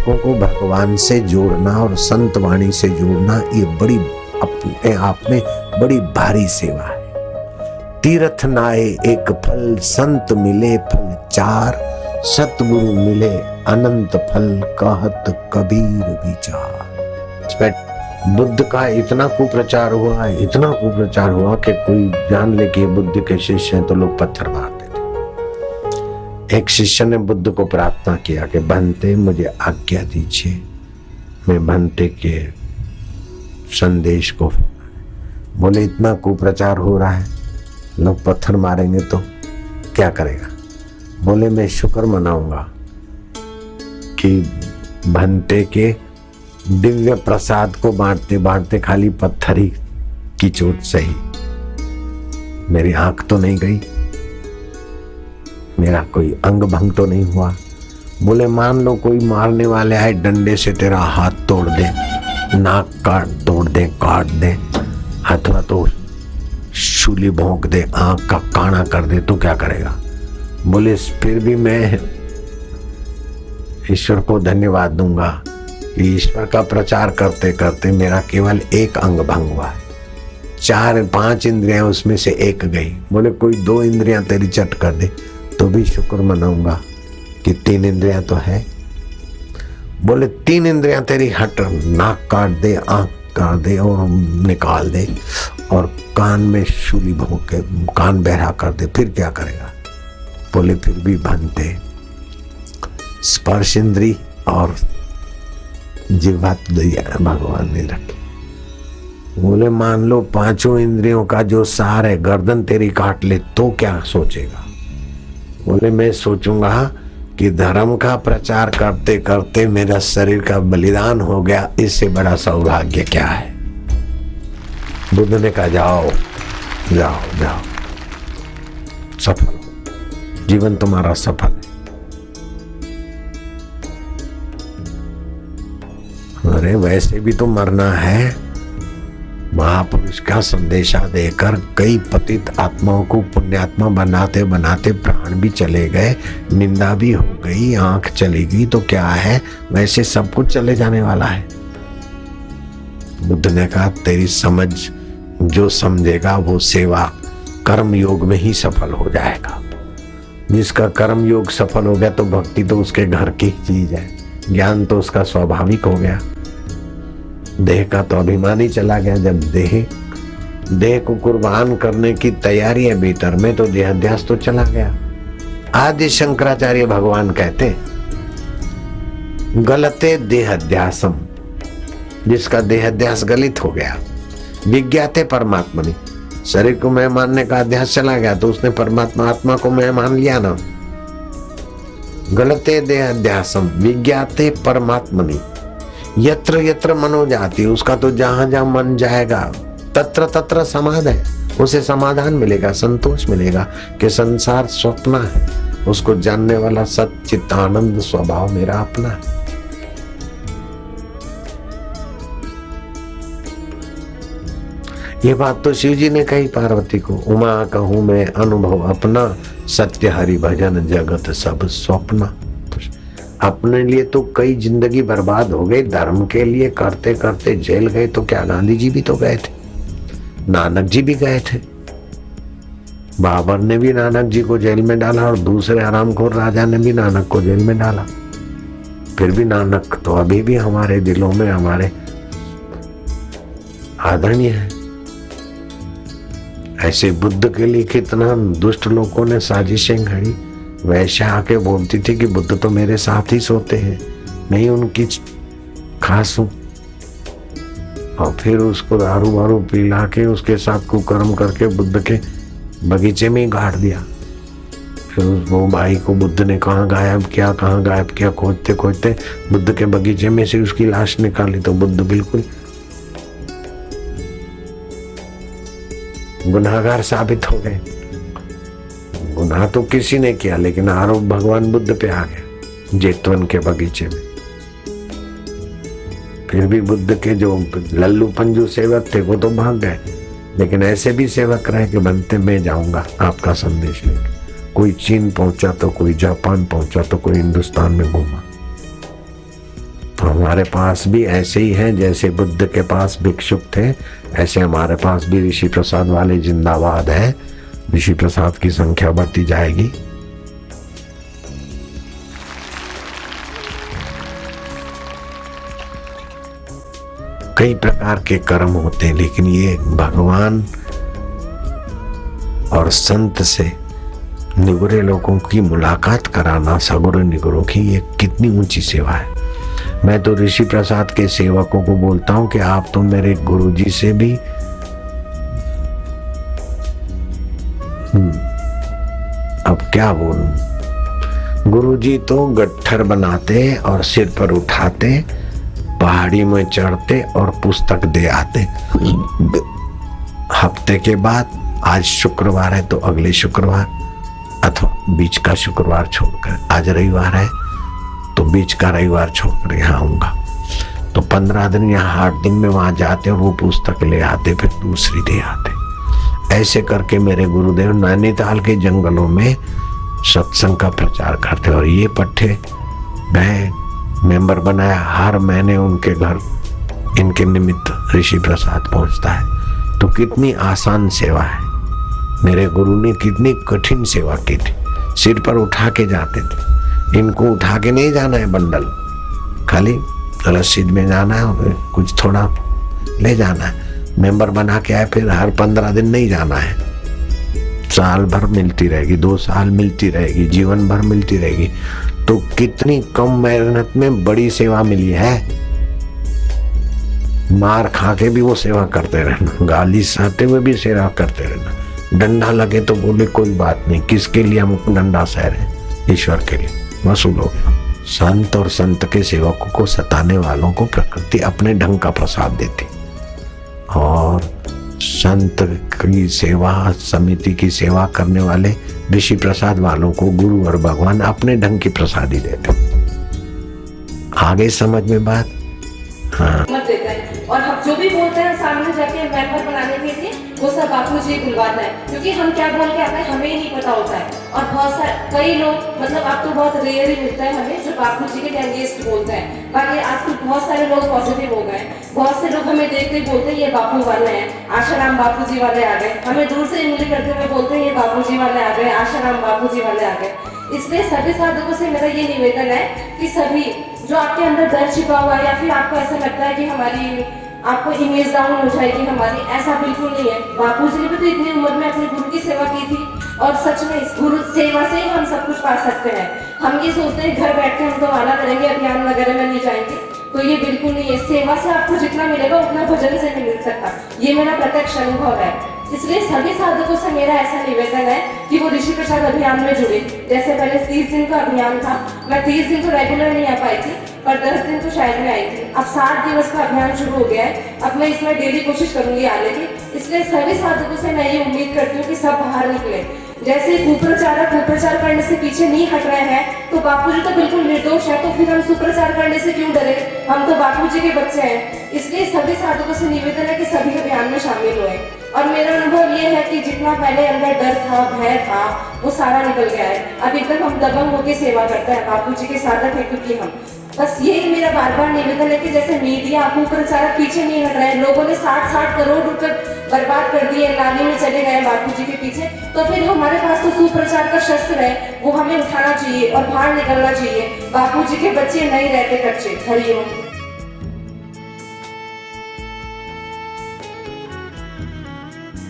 साधकों को भगवान से जोड़ना और संत वाणी से जोड़ना, ये बड़ी अपने आप में बड़ी भारी सेवा है। तीर्थ नाए एक फल, संत मिले फल चार, सतगुरु मिले अनंत फल, कहत कबीर विचार। बुद्ध का इतना कुप्रचार हुआ, इतना कुप्रचार हुआ कि कोई जान ले कि बुद्ध के शिष्य हैं तो लोग पत्थर मारते थे। एक शिष्य ने बुद्ध को प्रार्थना किया कि भंते मुझे आज्ञा दीजिए, मैं भंते के संदेश को। बोले इतना कुप्रचार हो रहा है, लोग पत्थर मारेंगे तो क्या करेगा? बोले मैं शुक्र मनाऊंगा कि भंते के दिव्य प्रसाद को बांटते बांटते खाली पत्थर ही की चोट सही, मेरी आंख तो नहीं गई, मेरा कोई अंग भंग तो नहीं हुआ। बोले मान लो कोई मारने वाले आए, डंडे से तेरा हाथ तोड़ दे, नाक तोड़ दे, काट दे, अथवा तो शूली भोंक दे, आंख का काना कर दे, तो क्या करेगा? बोले फिर भी मैं ईश्वर को धन्यवाद दूंगा कि ईश्वर का प्रचार करते करते मेरा केवल एक अंग भंग हुआ है, 4-5 इंद्रियां उसमें से एक गई। बोले कोई 2 इंद्रियां तेरी चट कर दे तो भी शुक्र मनाऊंगा कि 3 इंद्रियां तो है। बोले 3 इंद्रियां तेरी हट, नाक काट दे, आंख काट दे और निकाल दे, और कान में शूली भोंक के कान बहरा कर दे, फिर क्या करेगा? बोले फिर भी भंते स्पर्श इंद्री और जिह्वा तो भगवान ने रखी। बोले मान लो 5 इंद्रियों का जो सार है गर्दन तेरी काट ले तो क्या सोचेगा? बोले मैं सोचूंगा कि धर्म का प्रचार करते करते मेरा शरीर का बलिदान हो गया, इससे बड़ा सौभाग्य क्या है? बुद्ध ने कहा जाओ जाओ जाओ, सफल हो, जीवन तुम्हारा सफल है। अरे वैसे भी तो मरना है। महापुरुष का संदेशा देकर कई पतित आत्माओं को पुण्यात्मा बनाते बनाते प्राण भी चले गए, निंदा भी हो गई, आंख चली गई, तो क्या है, वैसे सब कुछ चले जाने वाला है। बुद्ध ने कहा तेरी समझ, जो समझेगा वो सेवा कर्म योग में ही सफल हो जाएगा। जिसका कर्म योग सफल हो गया तो भक्ति तो उसके घर की चीज है, ज्ञान तो उसका स्वाभाविक हो गया। देह का तो अभिमान ही चला गया। जब देह को कुर्बान करने की तैयारी है भीतर में, तो देहाध्यास तो चला गया। आदि शंकराचार्य भगवान कहते गलते देहाध्यासम, जिसका देहाध्यास गलित हो गया, विज्ञाते परमात्मनि, शरीर को मैं मानने का अध्यास चला गया तो उसने परमात्मा आत्मा को मैं मान लिया ना। गलते देहाध्यासम विज्ञाते परमात्मनि, यत्र यत्र मनो जाति, उसका तो जहां जहां मन जाएगा तत्र तत्र समाध है, उसे समाधान मिलेगा, संतोष मिलेगा कि संसार स्वप्न है। उसको जानने वाला सच्चित आनंद स्वभाव मेरा अपना है। ये बात तो शिव जी ने कही पार्वती को, उमा कहूं मैं अनुभव अपना, सत्य हरि भजन जगत सब स्वप्न। अपने लिए तो कई जिंदगी बर्बाद हो गई, धर्म के लिए करते करते जेल गए, तो क्या गांधी जी भी तो गए थे, नानक जी भी गए थे, बाबर ने भी नानक जी को जेल में डाला और दूसरे हरामखोर राजा ने भी नानक को जेल में डाला। फिर भी नानक तो अभी भी हमारे दिलों में हमारे आदरणीय है। ऐसे बुद्ध के लिए कितना दुष्ट लोगों ने साजिशें घड़ी। वैसे आके बोलती थी कि बुद्ध तो मेरे साथ ही सोते हैं, मैं ही उनकी खास हूं, और फिर उसको दारू वारू पिला के उसके साथ कुकर्म करके बुद्ध के बगीचे में ही गाड़ दिया। फिर वो भाई को बुद्ध ने कहाँ गायब किया, खोजते खोजते बुद्ध के बगीचे में से उसकी लाश निकाली, तो बुद्ध बिल्कुल गुनाहगार साबित हो गए। गुनाह तो किसी ने किया, लेकिन आरोप भगवान बुद्ध पे आ गया जेतवन के बगीचे में। फिर भी बुद्ध के जो लल्लू पंजू सेवक थे वो तो भाग गए, लेकिन ऐसे भी सेवक रहे कि बनते मैं जाऊंगा आपका संदेश लेके। कोई चीन पहुंचा तो कोई जापान पहुंचा तो कोई हिंदुस्तान में घूमा। हमारे पास भी ऐसे ही हैं, जैसे बुद्ध के पास भिक्षुक थे, ऐसे हमारे पास भी ऋषि प्रसाद वाले जिंदाबाद हैं। ऋषि प्रसाद की संख्या बढ़ती जाएगी। कई प्रकार के कर्म होते हैं, लेकिन ये भगवान और संत से निगुरे लोगों की मुलाकात कराना, सगुरु निगुरों की, ये कितनी ऊंची सेवा है। मैं तो ऋषि प्रसाद के सेवकों को बोलता हूं कि आप तो मेरे गुरुजी से भी अब क्या बोलूं। गुरुजी तो गट्ठर बनाते और सिर पर उठाते, पहाड़ी में चढ़ते और पुस्तक दे आते। हफ्ते के बाद, आज शुक्रवार है तो अगले शुक्रवार, अथवा बीच का शुक्रवार छोड़कर, आज रविवार है तो बीच का रविवार छोड़कर यहाँ आऊंगा, तो 15 दिन या 8 दिन में वहां जाते और वो पुस्तक ले आते, फिर दूसरी दे आते। ऐसे करके मेरे गुरुदेव नैनीताल के जंगलों में सत्संग का प्रचार करते। और ये पट्टे मैं मेंबर बनाया, हर महीने उनके घर इनके निमित्त ऋषि प्रसाद पहुंचता है। तो कितनी आसान सेवा है। मेरे गुरु ने कितनी कठिन सेवा की थी, सिर पर उठा के जाते थे। इनको उठा के नहीं जाना है बंडल, खाली रसीद में जाना है और कुछ थोड़ा ले जाना है। मेंबर बना के आए, फिर हर 15 दिन नहीं जाना है। साल भर मिलती रहेगी, 2 साल मिलती रहेगी, जीवन भर मिलती रहेगी। तो कितनी कम मेहनत में बड़ी सेवा मिली है। मार खा के भी वो सेवा करते रहना, गाली सहते हुए भी सेवा करते रहना, डंडा लगे तो बोले कोई बात नहीं, किसके लिए हम डंडा सह रहे हैं, ईश्वर के लिए, वसूल हो गया। संत और संत के सेवकों को सताने वालों को प्रकृति अपने ढंग का प्रसाद देती, और संत की सेवा, समिति की सेवा करने वाले ऋषि प्रसाद वालों को गुरु और भगवान अपने ढंग की प्रसादी देते। आगे समझ में बात? हाँ। देता है और हम जो भी बोलते हैं सामने जाके मेंबर बनाने के लिए वो सब बापू जी बुलवाना है, क्योंकि हम क्या बोल के आते हैं हमें ही नहीं पता होता है। और बहुत सारे कई लोग, मतलब अब तो बहुत रेयर ही मिलता है हमें जो बापू जी के अगेंस्ट बोलते हैं। बाकी आजकल बहुत सारे लोग पॉजिटिव हो गए, बहुत से लोग हमें देखते बोलते हैं ये बापू वाले हैं, आशाराम बापू जी वाले आ गए। हमें दूर से उंगली करते हुए बोलते हैं ये बापू जी वाले आ गए, आशाराम बापू जी वाले आ गए। इसलिए सभी साधकों से मेरा ये निवेदन है कि सभी जो आपके अंदर डर छिपा हुआ है, या फिर आपको ऐसा लगता है कि हमारी आपको इमेज डाउन हो जाएगी हमारी, ऐसा बिल्कुल नहीं है। बापू जी ने भी तो इतनी उम्र में अपने गुरु की सेवा की थी, और सच में इस गुरु सेवा से ही हम सब कुछ पा सकते हैं। हम ये सोचते हैं घर बैठ के हम तो माला करेंगे, अभियान वगैरह में नहीं जाएंगे, तो ये बिल्कुल नहीं है। सेवा से आपको जितना मिलेगा उतना भजन से नहीं मिल सकता, ये मेरा प्रत्यक्ष अनुभव है। इसलिए सभी साधकों से मेरा ऐसा निवेदन है कि वो ऋषि प्रसाद अभियान में जुड़े। जैसे पहले 30 दिन का अभियान था, मैं 30 दिन तो रेगुलर नहीं आ पाई थी, पर 10 दिन तो शायद में आई थी। अब 60 दिवस का अभियान शुरू हो गया है, अब मैं इसमें डेली कोशिश करूंगी आने की। इसलिए सभी साधकों से मैं ये उम्मीद करती हूँ कि सब बाहर निकले। जैसे कुप्रचारक कुप्रचार करने से पीछे नहीं हट रहे हैं, तो बापूजी तो बिल्कुल निर्दोष है, तो फिर हम सुप्रचार करने से क्यों डरे? हम तो बापूजी के बच्चे हैं। इसलिए सभी साधकों से निवेदन है कि सभी अभियान में शामिल हुए। और मेरा अनुभव ये है कि जितना पहले अंदर डर था, भय था, वो सारा निकल गया है। अब एकदम हम दबंग होकर सेवा करते हैं, बापूजी के साधक है क्योंकि हम। बस यही मेरा बार बार निवेदन है कि जैसे मीडिया कुप्रचारक पीछे नहीं हट रहे हैं, लोगों ने 60-60 करोड़ रुपए बर्बाद कर दिए, नाली में चले गए बापू जी के पीछे, तो फिर हमारे पास तो सुप्रचार का शस्त्र है, वो हमें उठाना चाहिए और बाहर निकलना चाहिए। बापू जी के बच्चे नहीं रहते कच्चे। हरिओम।